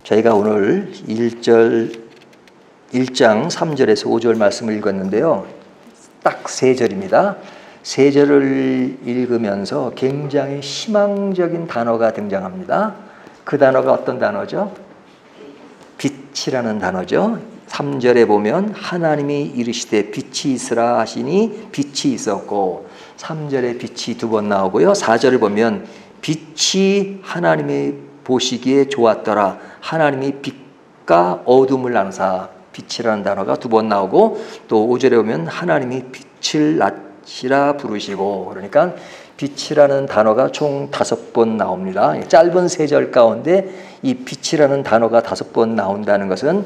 저희가 오늘 1장 3절에서 5절 말씀을 읽었는데요. 딱 3절입니다. 3절을 읽으면서 굉장히 희망적인 단어가 등장합니다. 그 단어가 어떤 단어죠? 빛이라는 단어죠. 3절에 보면 하나님이 이르시되 빛이 있으라 하시니 빛이 있었고, 3절에 빛이 2번 나오고요. 4절을 보면 빛이 하나님이 보시기에 좋았더라. 하나님이 빛과 어둠을 나누사, 빛이라는 단어가 2번 나오고, 또 5절에 보면 하나님이 빛을 낮이라 부르시고, 그러니까 빛이라는 단어가 총 5번 나옵니다. 짧은 3절 가운데 이 빛이라는 단어가 5번 나온다는 것은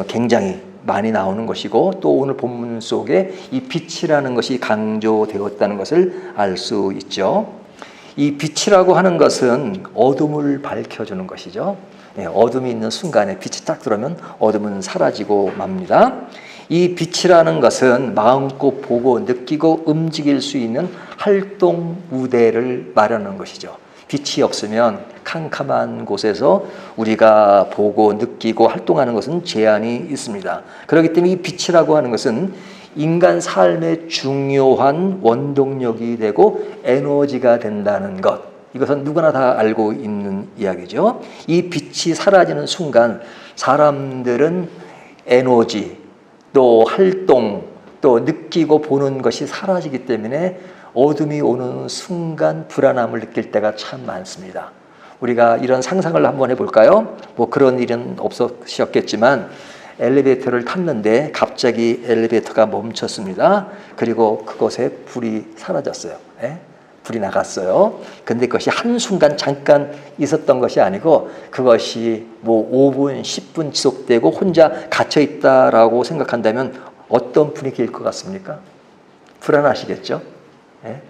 굉장히 많이 나오는 것이고, 또 오늘 본문 속에 이 빛이라는 것이 강조되었다는 것을 알 수 있죠. 이 빛이라고 하는 것은 어둠을 밝혀주는 것이죠. 어둠이 있는 순간에 빛이 딱 들어오면 어둠은 사라지고 맙니다. 이 빛이라는 것은 마음껏 보고 느끼고 움직일 수 있는 활동 무대를 마련하는 것이죠. 빛이 없으면 캄캄한 곳에서 우리가 보고 느끼고 활동하는 것은 제한이 있습니다. 그렇기 때문에 이 빛이라고 하는 것은 인간 삶의 중요한 원동력이 되고 에너지가 된다는 것, 이것은 누구나 다 알고 있는 이야기죠. 이 빛이 사라지는 순간 사람들은 에너지, 또 활동, 또 느끼고 보는 것이 사라지기 때문에 어둠이 오는 순간 불안함을 느낄 때가 참 많습니다. 우리가 이런 상상을 한번 해볼까요? 뭐 그런 일은 없으셨겠지만 엘리베이터를 탔는데 갑자기 엘리베이터가 멈췄습니다. 그리고 그곳에 불이 사라졌어요. 불이 나갔어요. 근데 그것이 한순간 잠깐 있었던 것이 아니고 그것이 뭐 5분, 10분 지속되고 혼자 갇혀 있다라고 생각한다면 어떤 분위기일 것 같습니까? 불안하시겠죠?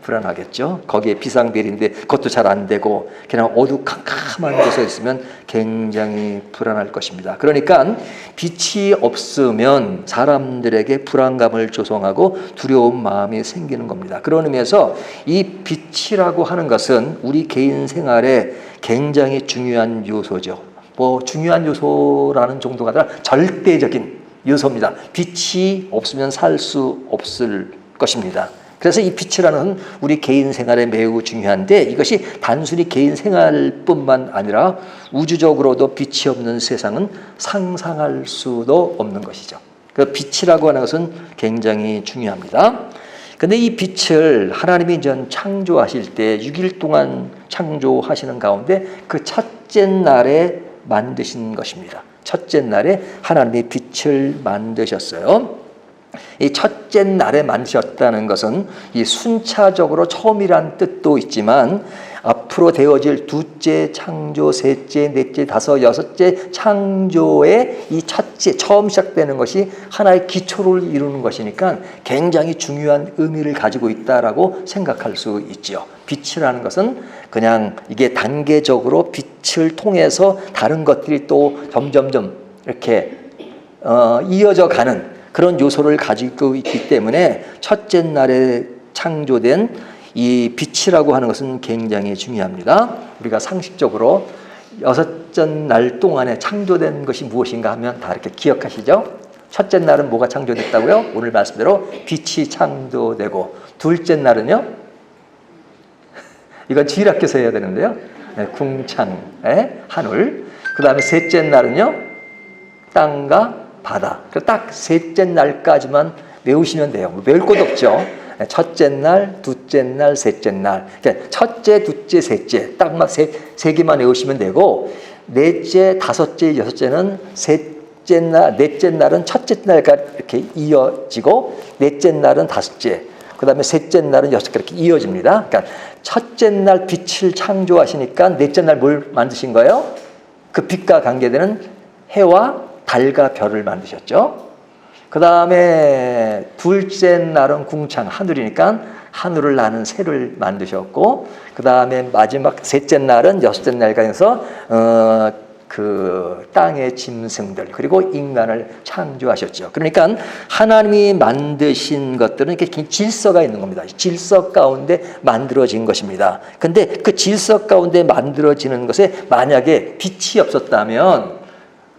불안하겠죠. 거기에 비상벨인데 그것도 잘 안 되고 그냥 어두컴컴한 곳에 있으면 굉장히 불안할 것입니다. 그러니까 빛이 없으면 사람들에게 불안감을 조성하고 두려운 마음이 생기는 겁니다. 그런 의미에서 이 빛이라고 하는 것은 우리 개인 생활에 굉장히 중요한 요소죠. 뭐 중요한 요소라는 정도가 아니라 절대적인 요소입니다. 빛이 없으면 살 수 없을 것입니다. 그래서 이 빛이라는 것은 우리 개인 생활에 매우 중요한데, 이것이 단순히 개인 생활뿐만 아니라 우주적으로도 빛이 없는 세상은 상상할 수도 없는 것이죠. 그 빛이라고 하는 것은 굉장히 중요합니다. 근데 이 빛을 하나님이 전 창조하실 때 6일 동안 창조하시는 가운데 그 첫째 날에 만드신 것입니다. 첫째 날에 하나님이 빛을 만드셨어요. 이 첫째 날에 만드셨다는 것은 이 순차적으로 처음이란 뜻도 있지만 앞으로 되어질 둘째 창조, 셋째, 넷째, 다섯, 여섯째 창조의 이 첫째, 처음 시작되는 것이 하나의 기초를 이루는 것이니까 굉장히 중요한 의미를 가지고 있다라고 생각할 수 있죠. 빛이라는 것은 그냥 이게 단계적으로 빛을 통해서 다른 것들이 또 점점점 이렇게 이어져 가는 그런 요소를 가지고 있기 때문에 첫째 날에 창조된 이 빛이라고 하는 것은 굉장히 중요합니다. 우리가 상식적으로 여섯째 날 동안에 창조된 것이 무엇인가 하면 다 이렇게 기억하시죠? 첫째 날은 뭐가 창조됐다고요? 오늘 말씀대로 빛이 창조되고, 둘째 날은요? 이건 지휘학교에서 해야 되는데요. 궁창, 하늘. 그 다음에 셋째 날은요? 땅과 바다. 딱 셋째 날까지만 외우시면 돼요. 외울 것 없죠. 첫째 날, 둘째 날, 셋째 날. 첫째, 둘째, 셋째. 딱 막 세 개만 외우시면 되고, 넷째, 다섯째, 여섯째는 셋째 날, 넷째 날은 첫째 날까지 이렇게 이어지고, 넷째 날은 다섯째, 그 다음에 셋째 날은 여섯째 이렇게 이어집니다. 그러니까 첫째 날 빛을 창조하시니까 넷째 날 뭘 만드신 거예요? 그 빛과 관계되는 해와 달과 별을 만드셨죠. 그 다음에 둘째 날은 궁창, 하늘이니까 하늘을 나는 새를 만드셨고, 그 다음에 마지막 셋째 날은 여섯째 날까지서 그 땅의 짐승들 그리고 인간을 창조하셨죠. 그러니까 하나님이 만드신 것들은 이렇게 질서가 있는 겁니다. 질서 가운데 만들어진 것입니다. 근데 그 질서 가운데 만들어지는 것에 만약에 빛이 없었다면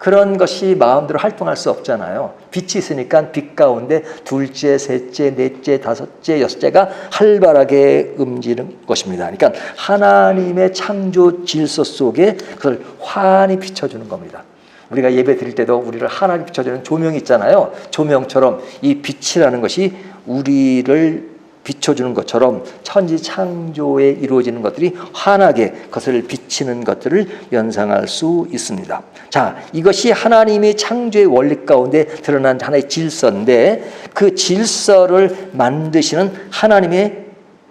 그런 것이 마음대로 활동할 수 없잖아요. 빛이 있으니까 빛 가운데 둘째, 셋째, 넷째, 다섯째, 여섯째가 활발하게 움직이는 것입니다. 그러니까 하나님의 창조 질서 속에 그걸 환히 비춰주는 겁니다. 우리가 예배 드릴 때도 우리를 환하게 비춰주는 조명이 있잖아요. 조명처럼 이 빛이라는 것이 우리를 비춰주는 것처럼 천지 창조에 이루어지는 것들이 환하게 그것을 비치는 것들을 연상할 수 있습니다. 자, 이것이 하나님의 창조의 원리 가운데 드러난 하나의 질서인데 그 질서를 만드시는 하나님의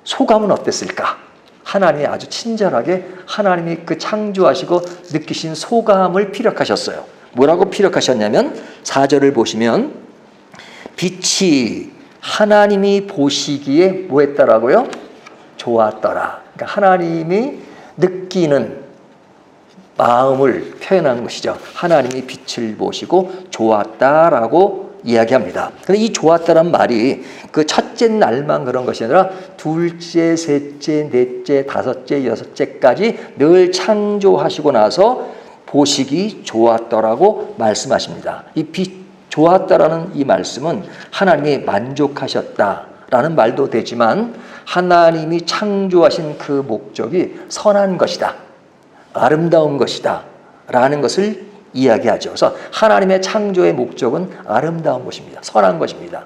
소감은 어땠을까? 하나님이 아주 친절하게 하나님이 그 창조하시고 느끼신 소감을 피력하셨어요. 뭐라고 피력하셨냐면 4절을 보시면 빛이 하나님이 보시기에 뭐 했더라고요? 좋았더라. 그러니까 하나님이 느끼는 마음을 표현한 것이죠. 하나님이 빛을 보시고 좋았다라고 이야기합니다. 그런데 이 좋았다란 말이 그 첫째 날만 그런 것이 아니라 둘째, 셋째, 넷째, 다섯째, 여섯째까지 늘 창조하시고 나서 보시기 좋았더라고 말씀하십니다. 이 빛 좋았다라는 이 말씀은 하나님이 만족하셨다라는 말도 되지만 하나님이 창조하신 그 목적이 선한 것이다, 아름다운 것이다 라는 것을 이야기하죠. 그래서 하나님의 창조의 목적은 아름다운 것입니다. 선한 것입니다.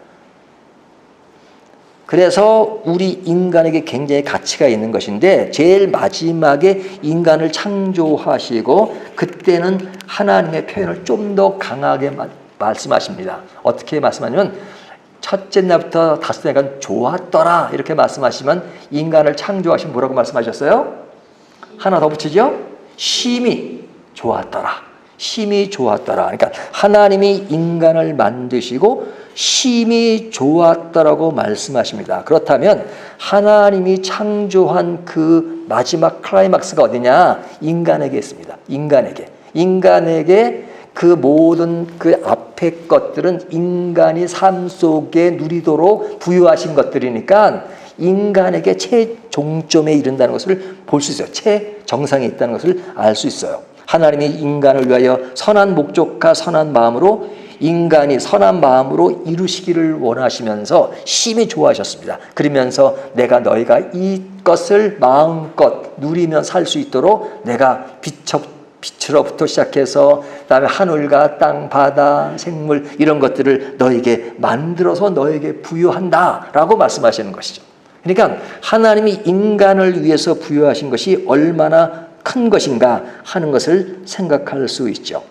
그래서 우리 인간에게 굉장히 가치가 있는 것인데 제일 마지막에 인간을 창조하시고 그때는 하나님의 표현을 좀 더 강하게 말씀하십니다. 어떻게 말씀하냐면 첫째 날부터 다섯째 날까지 좋았더라 이렇게 말씀하시면 인간을 창조하신 뭐라고 말씀하셨어요? 하나 더 붙이죠? 심히 좋았더라. 심히 좋았더라. 그러니까 하나님이 인간을 만드시고 심히 좋았더라고 말씀하십니다. 그렇다면 하나님이 창조한 그 마지막 클라이막스가 어디냐? 인간에게 있습니다. 인간에게 그 모든 그 앞에 것들은 인간이 삶 속에 누리도록 부여하신 것들이니까 인간에게 최종점에 이른다는 것을 볼 수 있어요. 최정상에 있다는 것을 알 수 있어요. 하나님이 인간을 위하여 선한 목적과 선한 마음으로 인간이 선한 마음으로 이루시기를 원하시면서 심히 좋아하셨습니다. 그러면서 내가 너희가 이것을 마음껏 누리며 살 수 있도록 내가 빛으로부터 시작해서 그다음에 하늘과 땅, 바다, 생물 이런 것들을 너에게 만들어서 너에게 부여한다라고 말씀하시는 것이죠. 그러니까 하나님이 인간을 위해서 부여하신 것이 얼마나 큰 것인가 하는 것을 생각할 수 있죠.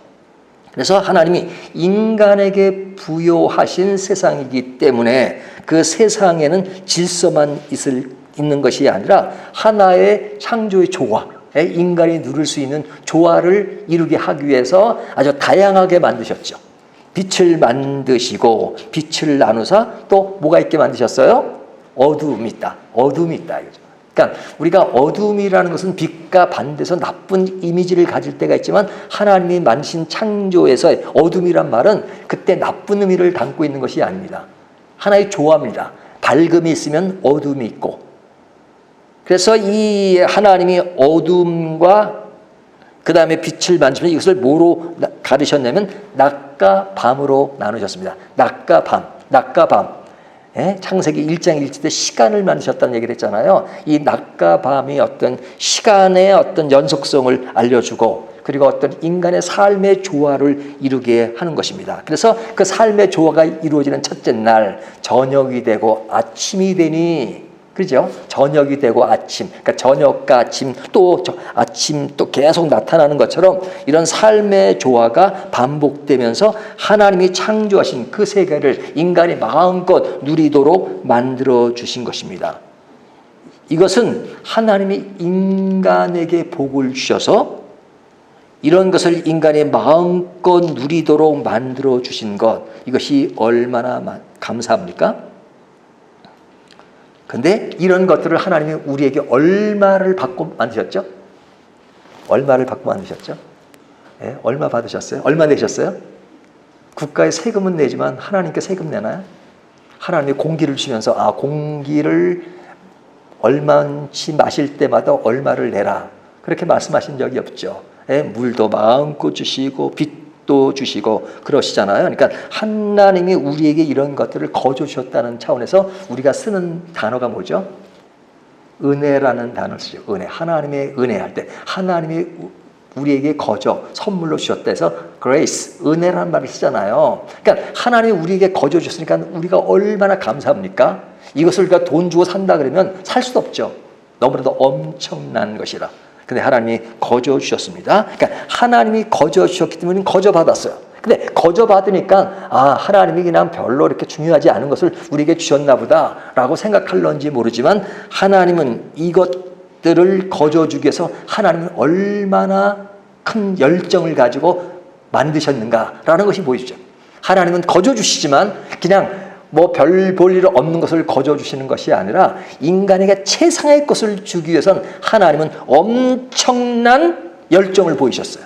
그래서 하나님이 인간에게 부여하신 세상이기 때문에 그 세상에는 질서만 있는 것이 아니라 하나의 창조의 조화, 인간이 누릴 수 있는 조화를 이루게 하기 위해서 아주 다양하게 만드셨죠. 빛을 만드시고 빛을 나누사 또 뭐가 있게 만드셨어요? 어두움이 있다. 이거죠. 그러니까 우리가 어둠이라는 것은 빛과 반대해서 나쁜 이미지를 가질 때가 있지만 하나님이 만드신 창조에서 어둠이란 말은 그때 나쁜 의미를 담고 있는 것이 아닙니다. 하나의 조화입니다. 밝음이 있으면 어둠이 있고, 그래서 이 하나님이 어둠과 그 다음에 빛을 만드시면 이것을 뭐로 가르셨냐면 낮과 밤으로 나누셨습니다. 낮과 밤. 창세기 1장 1절 때 시간을 만드셨다는 얘기를 했잖아요. 이 낮과 밤이 어떤 시간의 어떤 연속성을 알려주고 그리고 어떤 인간의 삶의 조화를 이루게 하는 것입니다. 그래서 그 삶의 조화가 이루어지는 첫째 날 저녁이 되고 아침이 되니, 그렇죠? 저녁이 되고 아침, 그러니까 저녁과 아침 또 아침 또 계속 나타나는 것처럼 이런 삶의 조화가 반복되면서 하나님이 창조하신 그 세계를 인간이 마음껏 누리도록 만들어 주신 것입니다. 이것은 하나님이 인간에게 복을 주셔서 이런 것을 인간이 마음껏 누리도록 만들어 주신 것, 이것이 얼마나 감사합니까? 근데 이런 것들을 하나님이 우리에게 얼마를 받고 만드셨죠? 얼마를 받고 만드셨죠? 얼마 받으셨어요? 얼마 내셨어요? 국가에 세금은 내지만 하나님께 세금 내나요? 하나님이 공기를 주시면서 공기를 얼마치 마실 때마다 얼마를 내라 그렇게 말씀하신 적이 없죠. 물도 마음껏 주시고 또 주시고 그러시잖아요. 그러니까 하나님이 우리에게 이런 것들을 거저 주셨다는 차원에서 우리가 쓰는 단어가 뭐죠? 은혜라는 단어를 쓰죠. 은혜. 하나님의 은혜할 때 하나님이 우리에게 거저 선물로 주셨다 해서 grace, 은혜라는 말을 쓰잖아요. 그러니까 하나님이 우리에게 거저 주셨으니까 우리가 얼마나 감사합니까? 이것을 우리가 돈 주고 산다 그러면 살 수도 없죠. 너무나도 엄청난 것이라. 근데 하나님이 거저 주셨습니다. 그러니까 하나님이 거저 주셨기 때문에 거저 받았어요. 근데 거저 받으니까 하나님이 그냥 별로 이렇게 중요하지 않은 것을 우리에게 주셨나 보다라고 생각할런지 모르지만 하나님은 이것들을 거저 주기 위해서 하나님은 얼마나 큰 열정을 가지고 만드셨는가라는 것이 보이죠. 하나님은 거저 주시지만 그냥 별 볼 일 없는 것을 거저 주시는 것이 아니라 인간에게 최상의 것을 주기 위해서는 하나님은 엄청난 열정을 보이셨어요.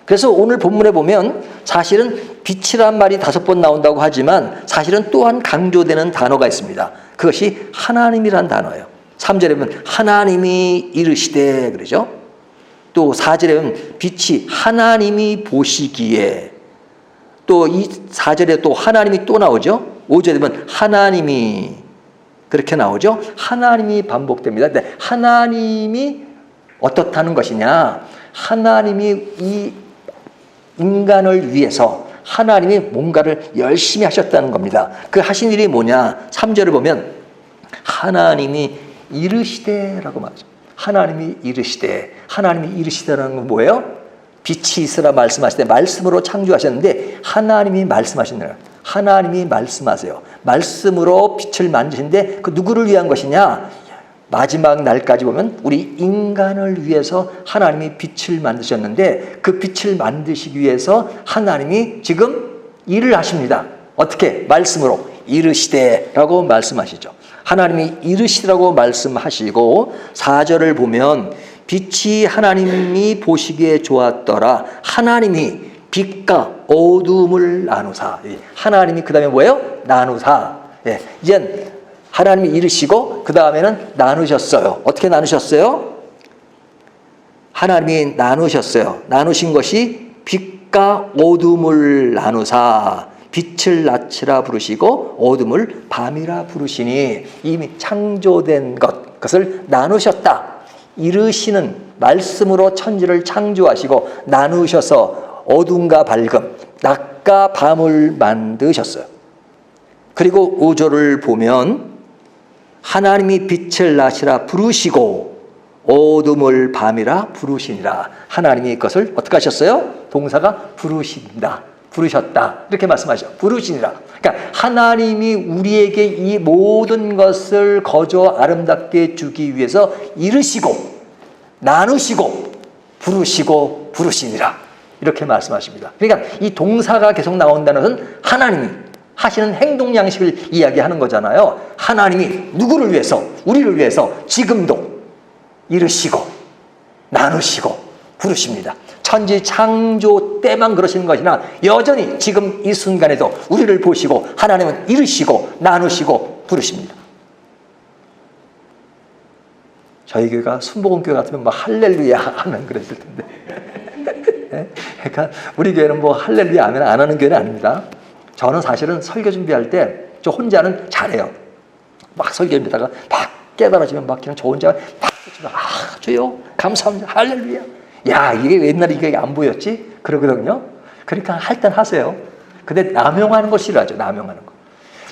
그래서 오늘 본문에 보면 사실은 빛이란 말이 5번 나온다고 하지만 사실은 또한 강조되는 단어가 있습니다. 그것이 하나님이란 단어예요. 3절에 보면 하나님이 이르시되 그러죠. 또 4절에 보면 빛이 하나님이 보시기에, 또 이 4절에 또 하나님이 또 나오죠. 5절에 보면 하나님이 그렇게 나오죠. 하나님이 반복됩니다. 근데 하나님이 어떻다는 것이냐? 하나님이 이 인간을 위해서 하나님이 뭔가를 열심히 하셨다는 겁니다. 그 하신 일이 뭐냐? 3절을 보면 하나님이 이르시되라고 말하죠. 하나님이 이르시되. 하나님이 이르시되라는 건 뭐예요? 빛이 있으라 말씀하실 때 말씀으로 창조하셨는데 하나님이 말씀하시는 거예요. 하나님이 말씀하세요. 말씀으로 빛을 만드시는데 그 누구를 위한 것이냐? 마지막 날까지 보면 우리 인간을 위해서 하나님이 빛을 만드셨는데 그 빛을 만드시기 위해서 하나님이 지금 일을 하십니다. 어떻게? 말씀으로 이르시되라고 말씀하시죠. 하나님이 이르시라고 말씀하시고 4절을 보면 빛이 하나님이 보시기에 좋았더라. 하나님이 빛과 어둠을 나누사. 하나님이 그 다음에 뭐예요? 나누사. 이젠 하나님이 이르시고 그 다음에는 나누셨어요. 어떻게 나누셨어요? 하나님이 나누셨어요. 나누신 것이 빛과 어둠을 나누사. 빛을 낮이라 부르시고 어둠을 밤이라 부르시니 이미 창조된 그것을 나누셨다. 이르시는 말씀으로 천지를 창조하시고 나누셔서 어둠과 밝음, 낮과 밤을 만드셨어요. 그리고 5절을 보면 하나님이 빛을 낮이라 부르시고 어둠을 밤이라 부르시니라. 하나님이 그것을 어떻게 하셨어요? 동사가 부르신다. 부르셨다. 이렇게 말씀하죠. 부르시니라. 그러니까 하나님이 우리에게 이 모든 것을 거저 아름답게 주기 위해서 이르시고 나누시고 부르시고 부르시니라. 이렇게 말씀하십니다. 그러니까 이 동사가 계속 나온다는 것은 하나님이 하시는 행동 양식을 이야기하는 거잖아요. 하나님이 누구를 위해서? 우리를 위해서 지금도 이르시고 나누시고 부르십니다. 천지 창조 때만 그러시는 것이나 여전히 지금 이 순간에도 우리를 보시고 하나님은 이르시고 나누시고 부르십니다. 저희 교회가 순복음교회 같으면 할렐루야 하면 그랬을 텐데 그러니까 우리 교회는 할렐루야 하면 안 하는 교회는 아닙니다. 저는 사실은 설교 준비할 때 저 혼자는 잘해요. 막 설교합니다가 막 깨달아지면 막 그냥 저 혼자 막 주여 감사합니다 할렐루야. 야 이게 옛날에 이게 안 보였지? 그러거든요. 그러니까 할 땐 하세요. 근데 남용하는 걸 싫어하죠. 남용하는 거.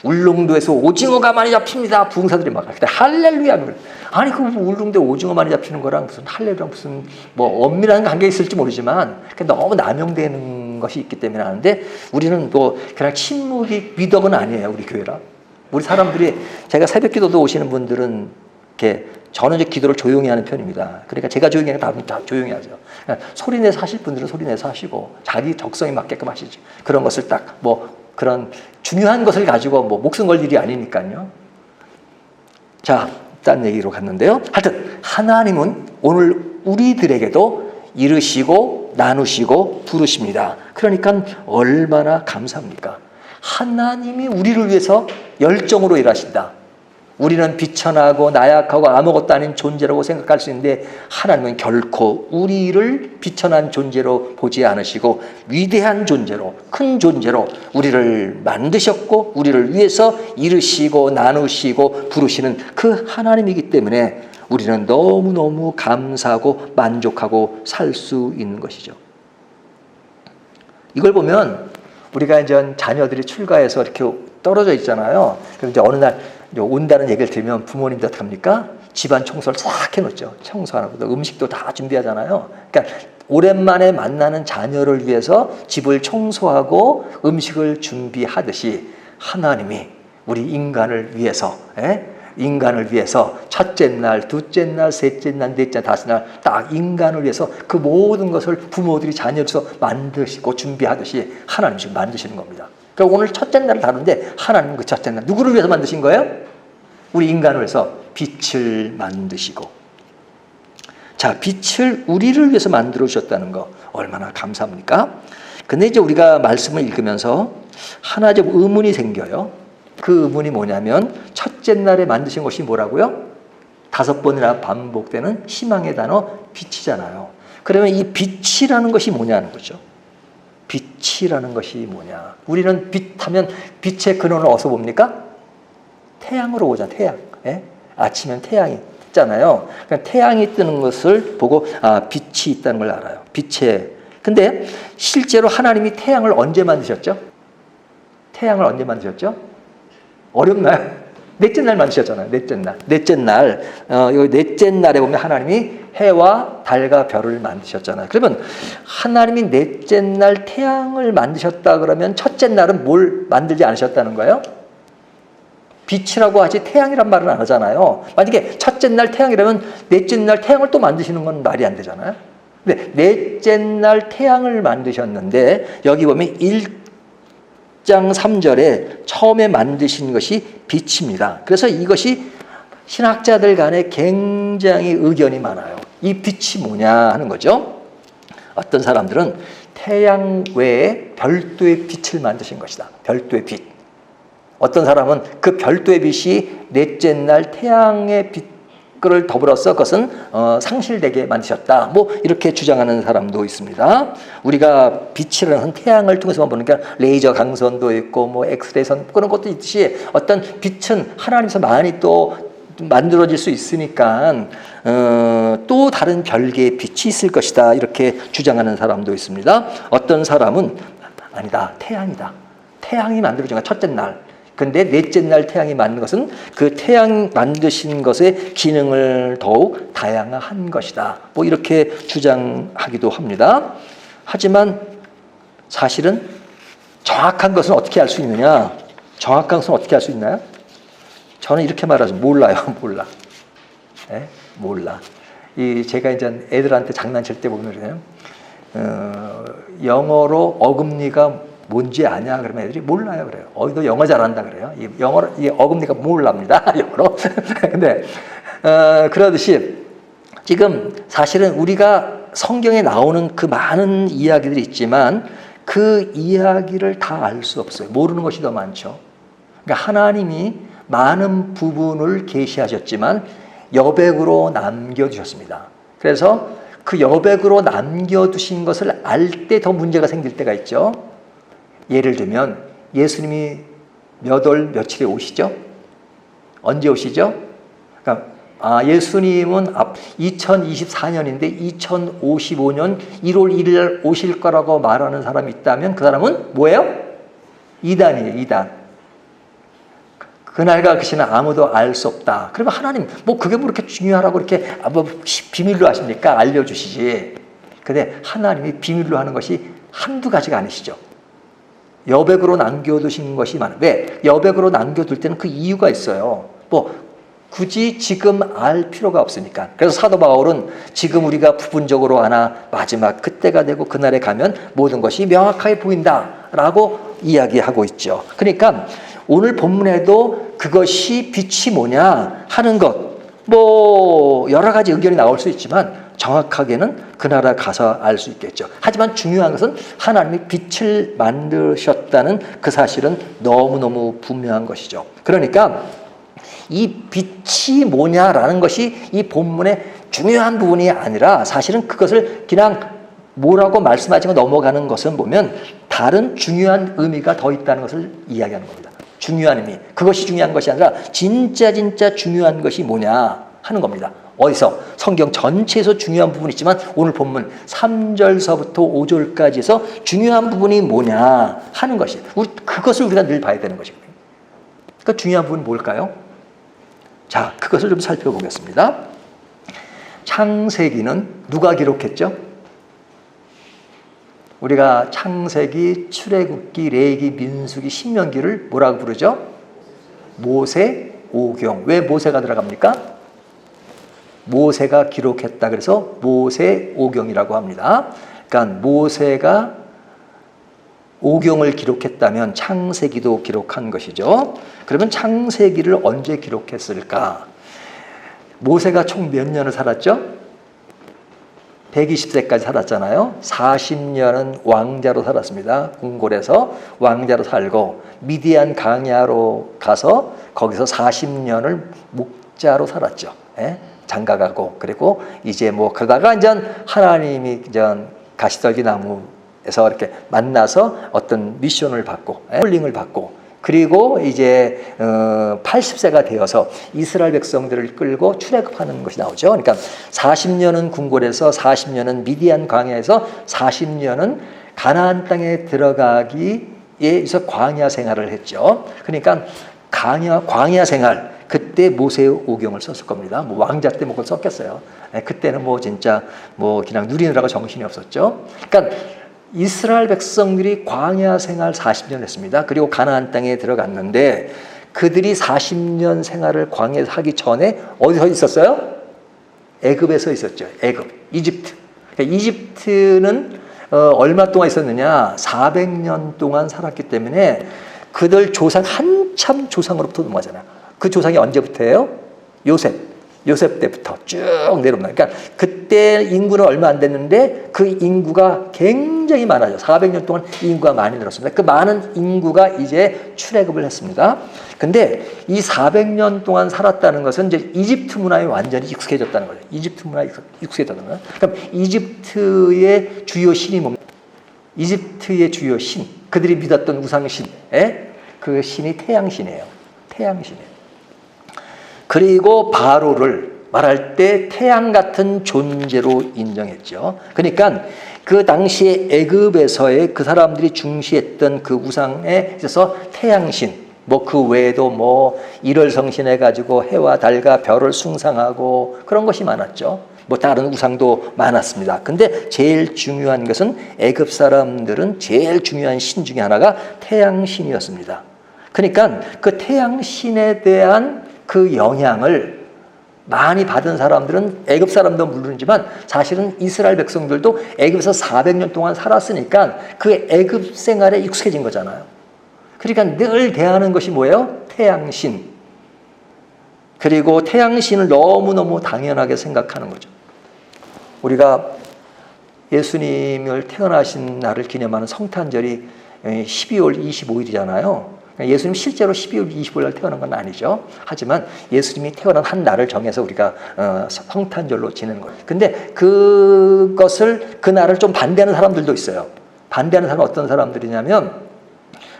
울릉도에서 오징어가 많이 잡힙니다. 부흥사들이 막 근데 할렐루야. 아니 그 울릉도에 오징어 많이 잡히는 거랑 무슨 할렐루야 무슨 엄밀한 관계 있을지 모르지만 너무 남용되는 것이 있기 때문에 하는데 우리는 그냥 침묵이 미덕은 아니에요. 우리 교회라. 우리 사람들이 제가 새벽기도도 오시는 분들은 이렇게 저는 이제 기도를 조용히 하는 편입니다. 그러니까 제가 조용히 하니까 다 조용히 하죠. 소리 내서 하실 분들은 소리 내서 하시고 자기 적성에 맞게끔 하시죠. 그런 것을 딱 그런 중요한 것을 가지고 목숨 걸 일이 아니니까요. 자, 딴 얘기로 갔는데요. 하여튼 하나님은 오늘 우리들에게도 이르시고 나누시고 부르십니다. 그러니까 얼마나 감사합니까? 하나님이 우리를 위해서 열정으로 일하신다. 우리는 비천하고 나약하고 아무것도 아닌 존재라고 생각할 수 있는데 하나님은 결코 우리를 비천한 존재로 보지 않으시고 위대한 존재로, 큰 존재로 우리를 만드셨고 우리를 위해서 이르시고 나누시고 부르시는 그 하나님이기 때문에 우리는 너무너무 감사하고 만족하고 살 수 있는 것이죠. 이걸 보면 우리가 이제 자녀들이 출가해서 이렇게 떨어져 있잖아요. 그럼 이제 어느 날 온다는 얘기를 들으면 부모님들 어떻게 합니까? 집안 청소를 싹 해놓죠. 청소하고 음식도 다 준비하잖아요. 그러니까 오랜만에 만나는 자녀를 위해서 집을 청소하고 음식을 준비하듯이 하나님이 우리 인간을 위해서 첫째 날, 둘째 날, 셋째 날, 넷째 날, 다섯 날 딱 인간을 위해서 그 모든 것을 부모들이 자녀로서 만드시고 준비하듯이 하나님 지금 만드시는 겁니다. 그러니까 오늘 첫째 날을 다루는데 하나님 그 첫째 날 누구를 위해서 만드신 거예요? 우리 인간을 위해서 빛을 만드시고, 자, 빛을 우리를 위해서 만들어 주셨다는 거 얼마나 감사합니까? 근데 이제 우리가 말씀을 읽으면서 하나 좀 의문이 생겨요. 그 의문이 뭐냐면 첫째 날에 만드신 것이 뭐라고요? 5번이나 반복되는 희망의 단어 빛이잖아요. 그러면 이 빛이라는 것이 뭐냐는 거죠. 빛이라는 것이 뭐냐. 우리는 빛하면 빛의 근원을 어디서 봅니까? 태양으로 보잖아요. 태양. 아침엔 태양이 뜨잖아요. 그러니까 태양이 뜨는 것을 보고 빛이 있다는 걸 알아요. 근데 실제로 하나님이 태양을 언제 만드셨죠? 태양을 언제 만드셨죠? 어렵나요? 넷째 날 만드셨잖아요. 넷째 날. 여기 넷째 날에 보면 하나님이 해와 달과 별을 만드셨잖아요. 그러면 하나님이 넷째 날 태양을 만드셨다 그러면 첫째 날은 뭘 만들지 않으셨다는 거예요? 빛이라고 하지 태양이란 말은 안 하잖아요. 만약에 첫째 날 태양이라면 넷째 날 태양을 또 만드시는 건 말이 안 되잖아요. 근데 넷째 날 태양을 만드셨는데 여기 보면 1장 3절에 처음에 만드신 것이 빛입니다. 그래서 이것이 신학자들 간에 굉장히 의견이 많아요. 이 빛이 뭐냐 하는 거죠. 어떤 사람들은 태양 외에 별도의 빛을 만드신 것이다. 별도의 빛. 어떤 사람은 그 별도의 빛이 넷째 날 태양의 빛을 더불어서 그것은 상실되게 만드셨다. 뭐 이렇게 주장하는 사람도 있습니다. 우리가 빛이라는 태양을 통해서만 보니까 레이저 강선도 있고 뭐 엑스레이 선 그런 것도 있듯이 어떤 빛은 하나님께서 많이 또 만들어질 수 있으니까 또 다른 별개의 빛이 있을 것이다. 이렇게 주장하는 사람도 있습니다. 어떤 사람은 아니다. 태양이다. 태양이 만들어진 건 첫째 날. 근데 넷째 날 태양이 만든 것은 그 태양 만드신 것의 기능을 더욱 다양화한 것이다. 뭐 이렇게 주장하기도 합니다. 하지만 사실은 정확한 것은 어떻게 알 수 있느냐? 정확한 것은 어떻게 알 수 있나요? 저는 이렇게 말하죠. 몰라요. 몰라. 몰라. 제가 이제 애들한테 장난칠 때 보면 영어로 어금니가 뭔지 아냐? 그러면 애들이 몰라요. 그래요. 너 영어 잘한다. 그래요. 이 어금니가 몰랍니다. 영어로. 근데, 그러듯이 지금 사실은 우리가 성경에 나오는 그 많은 이야기들이 있지만 그 이야기를 다 알 수 없어요. 모르는 것이 더 많죠. 그러니까 하나님이 많은 부분을 계시하셨지만 여백으로 남겨두셨습니다. 그래서 그 여백으로 남겨두신 것을 알 때 더 문제가 생길 때가 있죠. 예를 들면 예수님이 몇 월 며칠에 오시죠? 언제 오시죠? 그러니까 예수님은 2024년인데 2055년 1월 1일 오실 거라고 말하는 사람이 있다면 그 사람은 뭐예요? 이단이에요. 이단. 그날과 그 시는 아무도 알 수 없다. 그러면 하나님 그게 뭐 그렇게 중요하라고 이렇게 비밀로 하십니까? 알려주시지. 근데 하나님이 비밀로 하는 것이 한두 가지가 아니시죠. 여백으로 남겨두신 것이 많아요. 왜? 여백으로 남겨둘 때는 그 이유가 있어요. 굳이 지금 알 필요가 없으니까. 그래서 사도 바울은 지금 우리가 부분적으로 아나 마지막 그때가 되고 그날에 가면 모든 것이 명확하게 보인다라고 이야기하고 있죠. 그러니까 오늘 본문에도 그것이 빛이 뭐냐 하는 것, 여러 가지 의견이 나올 수 있지만 정확하게는 그 나라 가서 알 수 있겠죠. 하지만 중요한 것은 하나님이 빛을 만드셨다는 그 사실은 너무너무 분명한 것이죠. 그러니까 이 빛이 뭐냐라는 것이 이 본문의 중요한 부분이 아니라 사실은 그것을 그냥 뭐라고 말씀하지 만 넘어가는 것은 보면 다른 중요한 의미가 더 있다는 것을 이야기하는 겁니다. 중요한 의미. 그것이 중요한 것이 아니라 진짜 중요한 것이 뭐냐 하는 겁니다. 어디서? 성경 전체에서 중요한 부분이 있지만 오늘 본문 3절서부터 5절까지 해서 중요한 부분이 뭐냐 하는 것이 그것을 우리가 늘 봐야 되는 것입니다. 그러니까 중요한 부분이 뭘까요? 자, 그것을 좀 살펴보겠습니다. 창세기는 누가 기록했죠? 우리가 창세기, 출애굽기, 레위기, 민수기, 신명기를 뭐라고 부르죠? 모세오경. 왜 모세가 들어갑니까? 모세가 기록했다 그래서 모세오경이라고 합니다. 그러니까 모세가 오경을 기록했다면 창세기도 기록한 것이죠. 그러면 창세기를 언제 기록했을까? 모세가 총 몇 년을 살았죠? 120세까지 살았잖아요. 40년은 왕자로 살았습니다. 궁궐에서 왕자로 살고 미디안 강야로 가서 거기서 40년을 목자로 살았죠. 예? 장가가고 그리고 이제 뭐 그러다가 이제 하나님이 이제 가시떨기 나무에서 이렇게 만나서 어떤 미션을 받고 콜링을 받고 그리고 이제 80세가 되어서 이스라엘 백성들을 끌고 출애굽하는 것이 나오죠. 그러니까 40년은 궁궐에서 40년은 미디안 광야에서 40년은 가나안 땅에 들어가기에 있어 광야 생활을 했죠. 그러니까 광야 생활 그때 모세오경을 썼을 겁니다. 뭐 왕자 때 뭐 그걸 썼겠어요. 그때는 뭐 진짜 뭐 그냥 누리느라고 정신이 없었죠. 그러니까 이스라엘 백성들이 광야 생활 40년 했습니다. 그리고 가나안 땅에 들어갔는데 그들이 40년 생활을 광야에서 하기 전에 어디서 있었어요? 애굽에서 있었죠. 애굽, 이집트. 그러니까 이집트는 얼마 동안 있었느냐? 400년 동안 살았기 때문에 그들 조상 한참 조상으로부터 넘어가잖아요. 그 조상이 언제부터예요? 요셉 때부터 쭉 내려옵니다. 그러니까 그때 인구는 얼마 안 됐는데 그 인구가 굉장히 많아져. 400년 동안 인구가 많이 늘었습니다. 그 많은 인구가 이제 출애굽을 했습니다. 근데 이 400년 동안 살았다는 것은 이제 이집트 문화에 완전히 익숙해졌다는 거죠. 이집트 문화에 익숙해졌다는 거예요. 그럼 이집트의 주요 신이 뭡니까? 이집트의 주요 신, 그들이 믿었던 우상신, 그 신이 태양신이에요. 태양신이에요. 그리고 바로를 말할 때 태양 같은 존재로 인정했죠. 그러니까 그 당시에 애굽에서의 그 사람들이 중시했던 그 우상에 있어서 태양신, 뭐 그 외에도 뭐 일월성신 해가지고 해와 달과 별을 숭상하고 그런 것이 많았죠. 뭐 다른 우상도 많았습니다. 근데 제일 중요한 것은 애굽 사람들은 제일 중요한 신 중에 하나가 태양신이었습니다. 그러니까 그 태양신에 대한 그 영향을 많이 받은 사람들은 애굽 사람도 물론이지만 사실은 이스라엘 백성들도 애굽에서 400년 동안 살았으니까 그 애굽 생활에 익숙해진 거잖아요. 그러니까 늘 대하는 것이 뭐예요? 태양신. 그리고 태양신을 너무너무 당연하게 생각하는 거죠. 우리가 예수님을 태어나신 날을 기념하는 성탄절이 12월 25일이잖아요. 예수님 실제로 12월 25일 날 태어난 건 아니죠. 하지만 예수님이 태어난 한 날을 정해서 우리가 성탄절로 지내는 거예요. 근데 그 날을 좀 반대하는 사람들도 있어요. 반대하는 사람은 어떤 사람들이냐면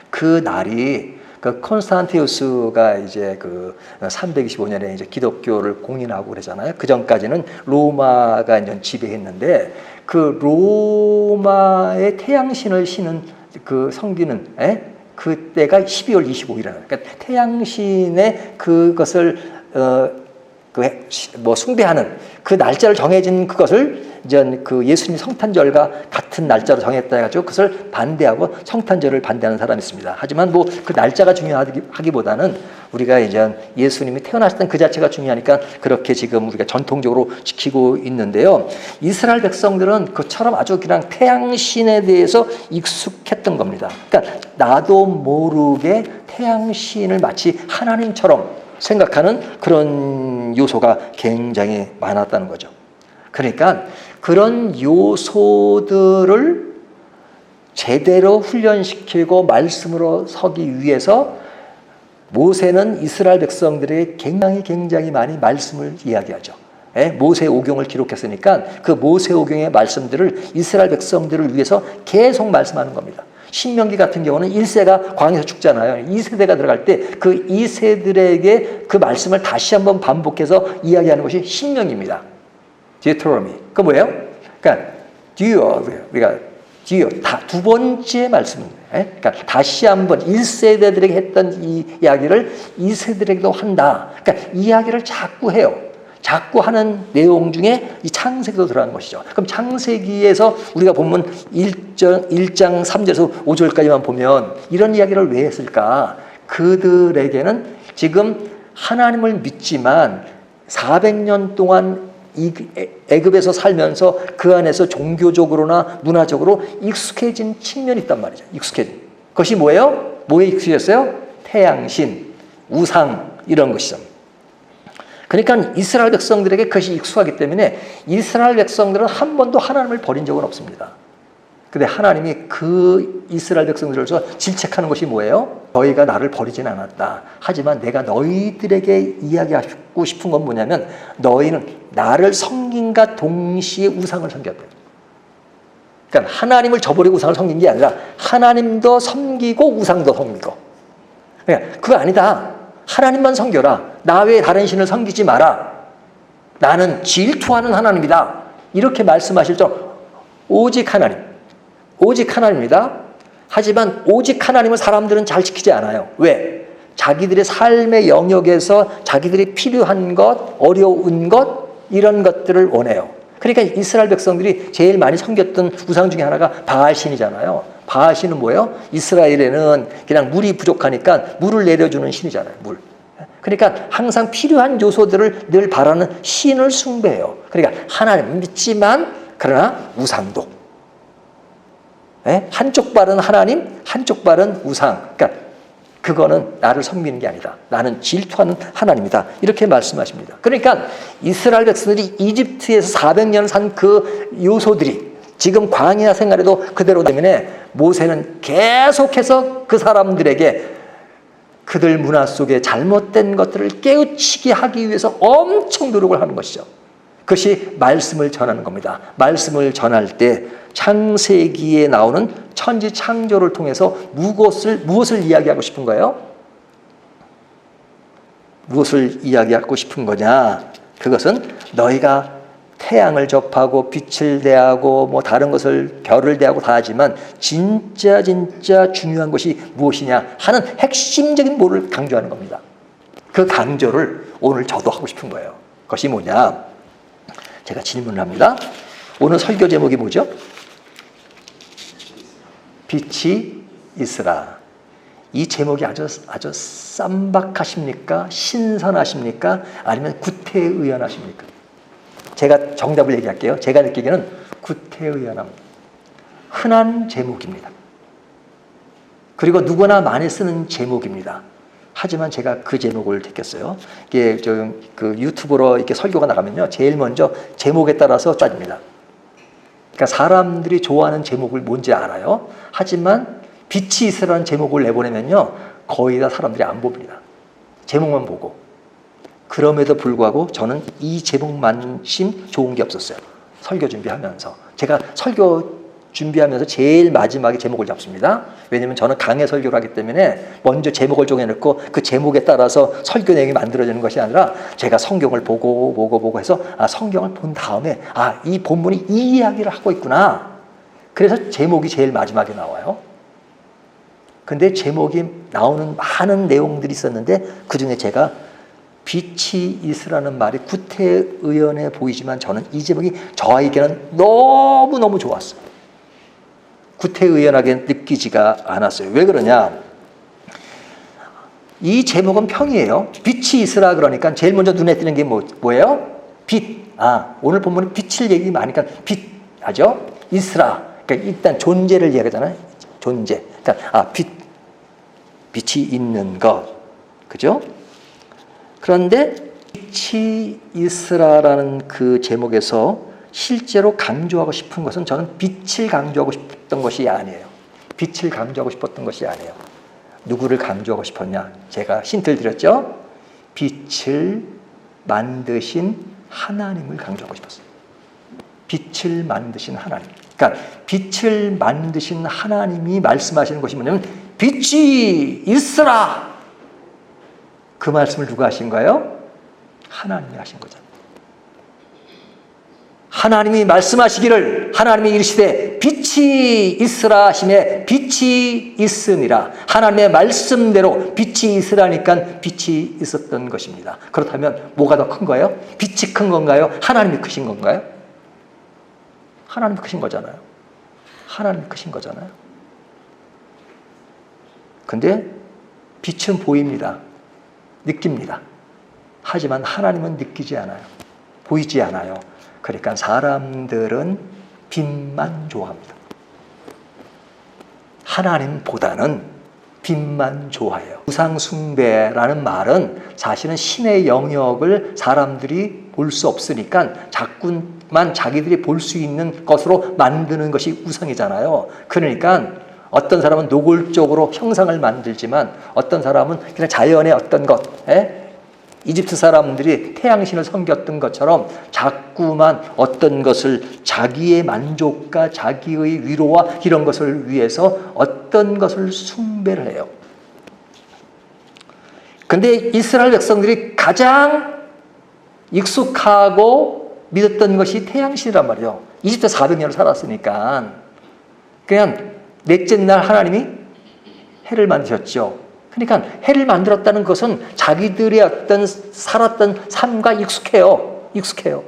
그 날이 그 콘스탄티우스가 이제 그 325년에 이제 기독교를 공인하고 그러잖아요. 그 전까지는 로마가 이제 지배했는데 그 로마의 태양신을 신은 그 섬기는 그때가 12월 25일이라는 그러니까 태양신의 그것을 숭배하는 그 날짜를 정해진 그것을 이제 그 예수님 성탄절과 같은 날짜로 정했다 해가지고 그것을 반대하고 성탄절을 반대하는 사람이 있습니다. 하지만 뭐 그 날짜가 중요하기보다는 우리가 이제 예수님이 태어나셨던 그 자체가 중요하니까 그렇게 지금 우리가 전통적으로 지키고 있는데요. 이스라엘 백성들은 그처럼 아주 그냥 태양신에 대해서 익숙했던 겁니다. 그러니까 나도 모르게 태양신을 마치 하나님처럼 생각하는 그런 요소가 굉장히 많았다는 거죠. 그러니까 그런 요소들을 제대로 훈련시키고 말씀으로 서기 위해서 모세는 이스라엘 백성들에게 굉장히 많이 말씀을 이야기하죠. 모세 오경을 기록했으니까 그 모세 오경의 말씀들을 이스라엘 백성들을 위해서 계속 말씀하는 겁니다. 신명기 같은 경우는 1세가 광야에서 죽잖아요. 2세대가 들어갈 때 그 2세들에게 그 말씀을 다시 한번 반복해서 이야기하는 것이 신명기입니다. 디에트로노미. 그 뭐예요? 그러니까 우리가 두 번째 말씀입니다. 그러니까 다시 한번 1세대들에게 했던 이 이야기를 2세들에게도 한다. 그러니까 이야기를 자꾸 해요. 자꾸 하는 내용 중에 이 창세기도 들어가는 것이죠. 그럼 창세기에서 우리가 보면 1장 3절에서 5절까지만 보면 이런 이야기를 왜 했을까? 그들에게는 지금 하나님을 믿지만 400년 동안 애굽에서 살면서 그 안에서 종교적으로나 문화적으로 익숙해진 측면이 있단 말이죠. 익숙해진. 그것이 뭐예요? 뭐에 익숙해졌어요? 태양신, 우상 이런 것이죠. 그러니까 이스라엘 백성들에게 그것이 익숙하기 때문에 이스라엘 백성들은 한 번도 하나님을 버린 적은 없습니다. 근데 하나님이 그 이스라엘 백성들을 질책하는 것이 뭐예요? 너희가 나를 버리진 않았다. 하지만 내가 너희들에게 이야기하고 싶은 건 뭐냐면 너희는 나를 섬긴과 동시에 우상을 섬겼다. 그러니까 하나님을 저버리고 우상을 섬긴 게 아니라 하나님도 섬기고 우상도 섬기고. 그러니까 그거 아니다. 하나님만 섬겨라. 나 외에 다른 신을 섬기지 마라. 나는 질투하는 하나님이다. 이렇게 말씀하실 줄 오직 하나님. 오직 하나님입니다. 하지만 오직 하나님을 사람들은 잘 지키지 않아요. 왜? 자기들의 삶의 영역에서 자기들이 필요한 것, 어려운 것 이런 것들을 원해요. 그러니까 이스라엘 백성들이 제일 많이 섬겼던 우상 중에 하나가 바알신이잖아요. 바알신은 뭐예요? 이스라엘에는 그냥 물이 부족하니까 물을 내려주는 신이잖아요. 물. 그러니까 항상 필요한 요소들을 늘 바라는 신을 숭배해요. 그러니까 하나님 믿지만 그러나 우상도. 한쪽 발은 하나님, 한쪽 발은 우상. 그러니까 그거는 나를 섬기는 게 아니다. 나는 질투하는 하나님이다. 이렇게 말씀하십니다. 그러니까 이스라엘 백성들이 이집트에서 400년 산 그 요소들이 지금 광야 생활에도 그대로 때문에 모세는 계속해서 그 사람들에게 그들 문화 속에 잘못된 것들을 깨우치게 하기 위해서 엄청 노력을 하는 것이죠. 그것이 말씀을 전하는 겁니다. 말씀을 전할 때 창세기에 나오는 천지 창조를 통해서 무엇을 이야기하고 싶은 거예요? 무엇을 이야기하고 싶은 거냐? 그것은 너희가 태양을 접하고 빛을 대하고 뭐 다른 것을 별을 대하고 다 하지만 진짜 중요한 것이 무엇이냐 하는 핵심적인 뭐를 강조하는 겁니다. 그 강조를 오늘 저도 하고 싶은 거예요. 그것이 뭐냐? 제가 질문을 합니다. 오늘 설교 제목이 뭐죠? 빛이 있으라. 이 제목이 아주 쌈박하십니까? 신선하십니까? 아니면 구태의연하십니까? 제가 정답을 얘기할게요. 제가 느끼기에는 구태의연합니다. 흔한 제목입니다. 그리고 누구나 많이 쓰는 제목입니다. 하지만 제가 그 제목을 택했어요. 이게 그 유튜브로 이렇게 설교가 나가면요, 제일 먼저 제목에 따라서 짜집니다. 그러니까 사람들이 좋아하는 제목을 뭔지 알아요. 하지만 빛이 있으라는 제목을 내보내면요, 거의 다 사람들이 안 봅니다. 제목만 보고. 그럼에도 불구하고 저는 이 제목만심 좋은 게 없었어요. 설교 준비하면서. 제가 설교 준비하면서 제일 마지막에 제목을 잡습니다. 왜냐하면 저는 강해 설교를 하기 때문에 먼저 제목을 정해놓고 그 제목에 따라서 설교 내용이 만들어지는 것이 아니라 제가 성경을 보고 해서 성경을 본 다음에 이 본문이 이 이야기를 하고 있구나. 그래서 제목이 제일 마지막에 나와요. 근데 제목이 나오는 많은 내용들이 있었는데 그중에 제가 빛이 있으라는 말이 구태의연해 보이지만 저는 이 제목이 저에게는 너무너무 좋았어요. 구태의연하게 느끼지가 않았어요. 왜 그러냐? 이 제목은 평이에요. 빛이 있으라 그러니까 제일 먼저 눈에 띄는 게 뭐예요? 빛. 오늘 본문은 빛을 얘기 많이 하니까 빛 하죠? 있으라. 그러니까 일단 존재를 이야기하잖아요. 존재. 그러니까 빛이 있는 것. 그죠? 그런데 빛이 있으라라는 그 제목에서 실제로 강조하고 싶은 것은 저는 빛을 강조하고 싶었던 것이 아니에요. 빛을 강조하고 싶었던 것이 아니에요. 누구를 강조하고 싶었냐? 제가 힌트를 드렸죠? 빛을 만드신 하나님을 강조하고 싶었어요. 빛을 만드신 하나님. 그러니까 빛을 만드신 하나님이 말씀하시는 것이 뭐냐면 빛이 있으라. 그 말씀을 누가 하신 거예요? 하나님이 하신 거잖아요. 하나님이 말씀하시기를 하나님이 이르시되 빛이 있으라 하시매 빛이 있으니라. 하나님의 말씀대로 빛이 있으라니까 빛이 있었던 것입니다. 그렇다면 뭐가 더 큰 거예요? 빛이 큰 건가요? 하나님이 크신 건가요? 하나님이 크신 거잖아요. 하나님이 크신 거잖아요. 근데 빛은 보입니다. 느낍니다. 하지만 하나님은 느끼지 않아요. 보이지 않아요. 그러니까 사람들은 빛만 좋아합니다. 하나님보다는 빛만 좋아해요. 우상숭배라는 말은 사실은 신의 영역을 사람들이 볼 수 없으니까 자꾸만 자기들이 볼 수 있는 것으로 만드는 것이 우상이잖아요. 그러니까 어떤 사람은 노골적으로 형상을 만들지만 어떤 사람은 그냥 자연의 어떤 것, 이집트 사람들이 태양신을 섬겼던 것처럼 자꾸만 어떤 것을 자기의 만족과 자기의 위로와 이런 것을 위해서 어떤 것을 숭배를 해요. 근데 이스라엘 백성들이 가장 익숙하고 믿었던 것이 태양신이란 말이에요. 이집트 400년을 살았으니까. 그냥 넷째 날 하나님이 해를 만드셨죠. 그러니까 해를 만들었다는 것은 자기들의 어떤 살았던 삶과 익숙해요. 익숙해요.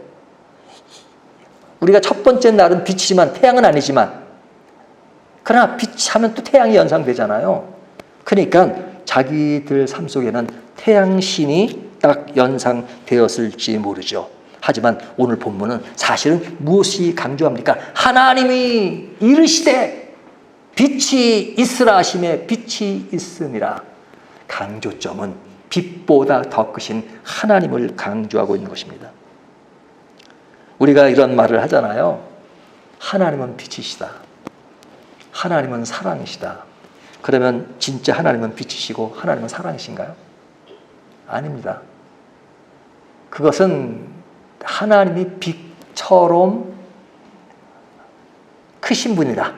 우리가 첫 번째 날은 빛이지만 태양은 아니지만 그러나 빛 하면 또 태양이 연상되잖아요. 그러니까 자기들 삶 속에는 태양신이 딱 연상되었을지 모르죠. 하지만 오늘 본문은 사실은 무엇이 강조합니까? 하나님이 이르시되 빛이 있으라 하심에 빛이 있으니라. 강조점은 빛보다 더 크신 하나님을 강조하고 있는 것입니다. 우리가 이런 말을 하잖아요. 하나님은 빛이시다. 하나님은 사랑이시다. 그러면 진짜 하나님은 빛이시고 하나님은 사랑이신가요? 아닙니다. 그것은 하나님이 빛처럼 크신 분이다.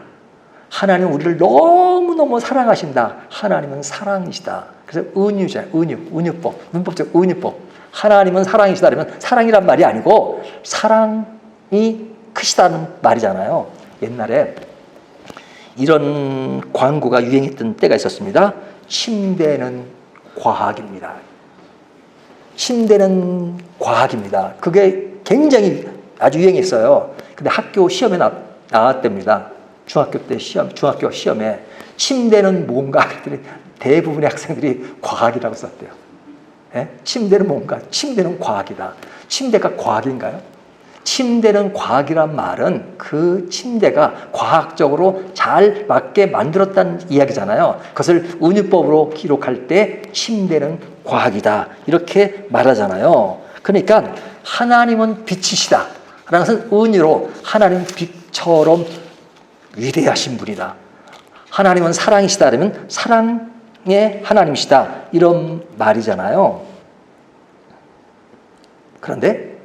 하나님은 우리를 너무너무 사랑하신다. 하나님은 사랑이시다. 그래서 은유잖아요. 은유법. 문법적 은유법. 하나님은 사랑이시다. 그러면 사랑이란 말이 아니고 사랑이 크시다는 말이잖아요. 옛날에 이런 광고가 유행했던 때가 있었습니다. 침대는 과학입니다. 침대는 과학입니다. 그게 굉장히 아주 유행했어요. 근데 학교 시험에 나왔답니다. 중학교 시험에 침대는 뭔가 그랬더니 대부분의 학생들이 과학이라고 썼대요. 침대는 뭔가? 침대는 과학이다. 침대가 과학인가요? 침대는 과학이란 말은 그 침대가 과학적으로 잘 맞게 만들었다는 이야기잖아요. 그것을 은유법으로 기록할 때 침대는 과학이다. 이렇게 말하잖아요. 그러니까 하나님은 빛이시다. 라는 것은 은유로 하나님 빛처럼 위대하신 분이다. 하나님은 사랑이시다. 그러면 사랑의 하나님이시다. 이런 말이잖아요. 그런데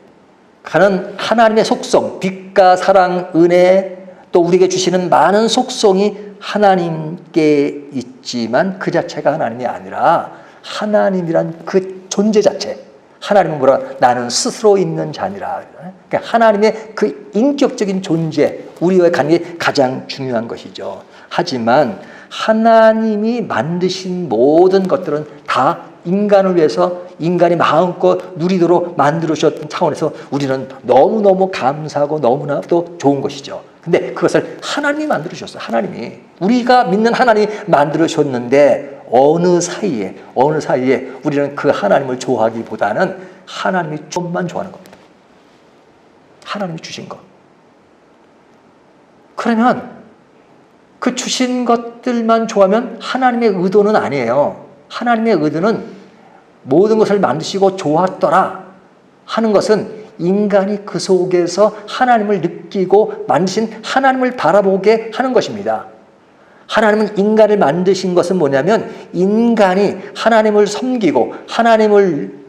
가는 하나님의 속성, 빛과 사랑, 은혜, 또 우리에게 주시는 많은 속성이 하나님께 있지만 그 자체가 하나님이 아니라 하나님이란 그 존재 자체. 하나님은 뭐라? 나는 스스로 있는 자니라. 그러니까 하나님의 그 인격적인 존재, 우리와의 관계가 가장 중요한 것이죠. 하지만 하나님이 만드신 모든 것들은 다 인간을 위해서 인간이 마음껏 누리도록 만들어주셨던 차원에서 우리는 너무너무 감사하고 너무나 또 좋은 것이죠. 근데 그것을 하나님이 만들어주셨어요. 하나님이. 우리가 믿는 하나님이 만들어주셨는데 어느 사이에 우리는 그 하나님을 좋아하기보다는 하나님이 좀만 좋아하는 겁니다. 하나님이 주신 것. 그러면 그 주신 것들만 좋아하면 하나님의 의도는 아니에요. 하나님의 의도는 모든 것을 만드시고 좋았더라 하는 것은 인간이 그 속에서 하나님을 느끼고 만드신 하나님을 바라보게 하는 것입니다. 하나님은 인간을 만드신 것은 뭐냐면 인간이 하나님을 섬기고 하나님을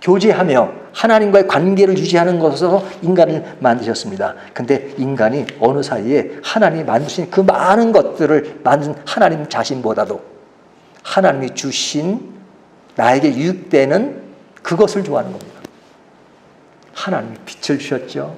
교제하며 하나님과의 관계를 유지하는 것으로 인간을 만드셨습니다. 근데 인간이 어느 사이에 하나님이 만드신 그 많은 것들을 만든 하나님 자신보다도 하나님이 주신 나에게 유익되는 그것을 좋아하는 겁니다. 하나님이 빛을 주셨죠.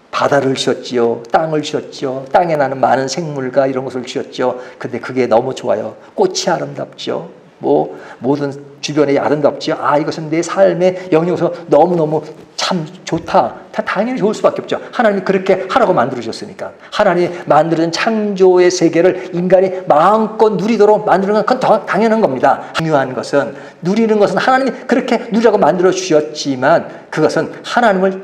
바다를 주셨지요. 땅을 주셨죠. 땅에 나는 많은 생물과 이런 것을 주셨죠. 근데 그게 너무 좋아요. 꽃이 아름답죠. 뭐 모든 주변에 아름답죠. 아, 이것은 내 삶의 영역에서 너무너무 참 좋다. 다 당연히 좋을 수밖에 없죠. 하나님이 그렇게 하라고 만들어주셨으니까. 하나님이 만드는 창조의 세계를 인간이 마음껏 누리도록 만드는 건 그건 더 당연한 겁니다. 중요한 것은 누리는 것은 하나님이 그렇게 누리라고 만들어주셨지만 그것은 하나님을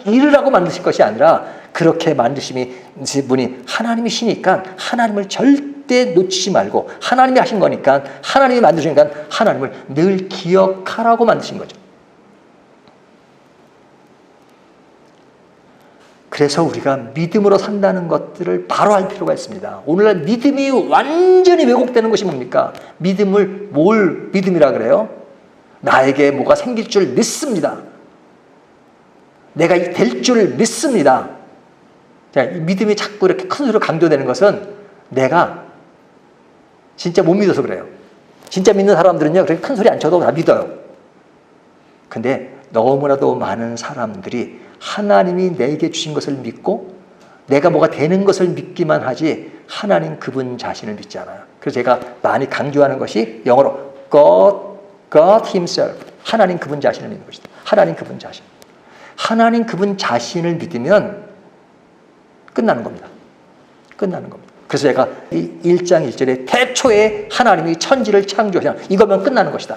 잃으라고 만드신 것이 아니라 그렇게 만드심이 분이 하나님이시니까 하나님을 절대 놓치지 말고 하나님이 하신 거니까 하나님이 만드시니까 하나님을 늘 기억하라고 만드신 거죠. 그래서 우리가 믿음으로 산다는 것들을 바로 할 필요가 있습니다. 오늘날 믿음이 완전히 왜곡되는 것이 뭡니까? 믿음을 뭘 믿음이라 그래요? 나에게 뭐가 생길 줄 믿습니다. 내가 될 줄 믿습니다. 자, 이 믿음이 자꾸 이렇게 큰 소리로 강조되는 것은 내가 진짜 못 믿어서 그래요. 진짜 믿는 사람들은요, 그렇게 큰 소리 안 쳐도 다 믿어요. 근데 너무나도 많은 사람들이 하나님이 내게 주신 것을 믿고 내가 뭐가 되는 것을 믿기만 하지 하나님 그분 자신을 믿지 않아요. 그래서 제가 많이 강조하는 것이 영어로 God Himself, 하나님 그분 자신을 믿는 것이다. 하나님 그분 자신. 하나님 그분 자신을 믿으면 끝나는 겁니다. 끝나는 겁니다. 그래서 제가 이 1장 1절에 태초에 하나님이 천지를 창조하셨다. 이거면 끝나는 것이다.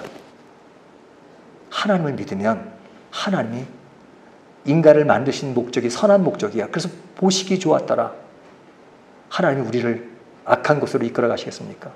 하나님을 믿으면 하나님이 인간을 만드신 목적이 선한 목적이야. 그래서 보시기 좋았더라. 하나님이 우리를 악한 곳으로 이끌어 가시겠습니까?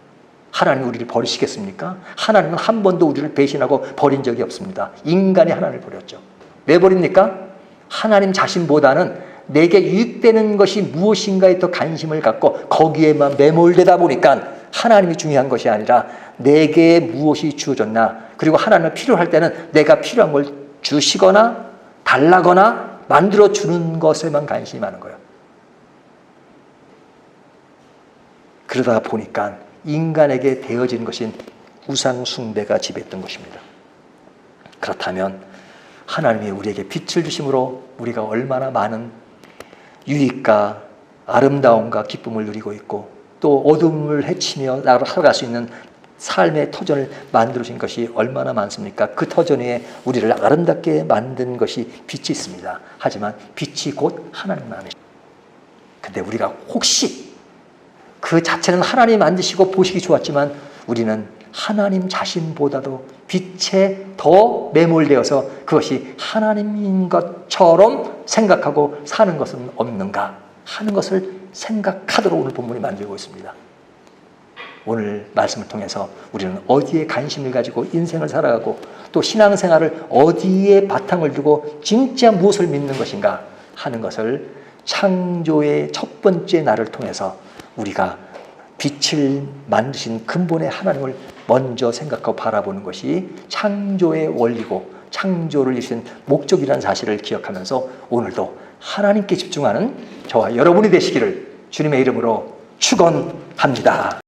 하나님이 우리를 버리시겠습니까? 하나님은 한 번도 우리를 배신하고 버린 적이 없습니다. 인간이 하나님을 버렸죠. 왜 버립니까? 하나님 자신보다는 내게 유익되는 것이 무엇인가에 더 관심을 갖고 거기에만 매몰되다 보니까 하나님이 중요한 것이 아니라 내게 무엇이 주어졌나, 그리고 하나님은 필요할 때는 내가 필요한 걸 주시거나 달라거나 만들어주는 것에만 관심이 많은 거예요. 그러다 보니까 인간에게 되어진 것인 우상 숭배가 지배했던 것입니다. 그렇다면 하나님이 우리에게 빛을 주심으로 우리가 얼마나 많은 유익과 아름다움과 기쁨을 누리고 있고 또 어둠을 헤치며 살아갈 수 있는 삶의 터전을 만들어주신 것이 얼마나 많습니까? 그 터전 위에 우리를 아름답게 만든 것이 빛이 있습니다. 하지만 빛이 곧 하나님 안에. 근데 우리가 혹시 그 자체는 하나님이 만드시고 보시기 좋았지만 우리는 하나님 자신보다도 빛에 더 매몰되어서 그것이 하나님인 것처럼 생각하고 사는 것은 없는가 하는 것을 생각하도록 오늘 본문이 만들고 있습니다. 오늘 말씀을 통해서 우리는 어디에 관심을 가지고 인생을 살아가고 또 신앙생활을 어디에 바탕을 두고 진짜 무엇을 믿는 것인가 하는 것을 창조의 첫 번째 날을 통해서 우리가 빛을 만드신 근본의 하나님을 먼저 생각하고 바라보는 것이 창조의 원리고 창조를 이루신 목적이라는 사실을 기억하면서 오늘도 하나님께 집중하는 저와 여러분이 되시기를 주님의 이름으로 축원합니다.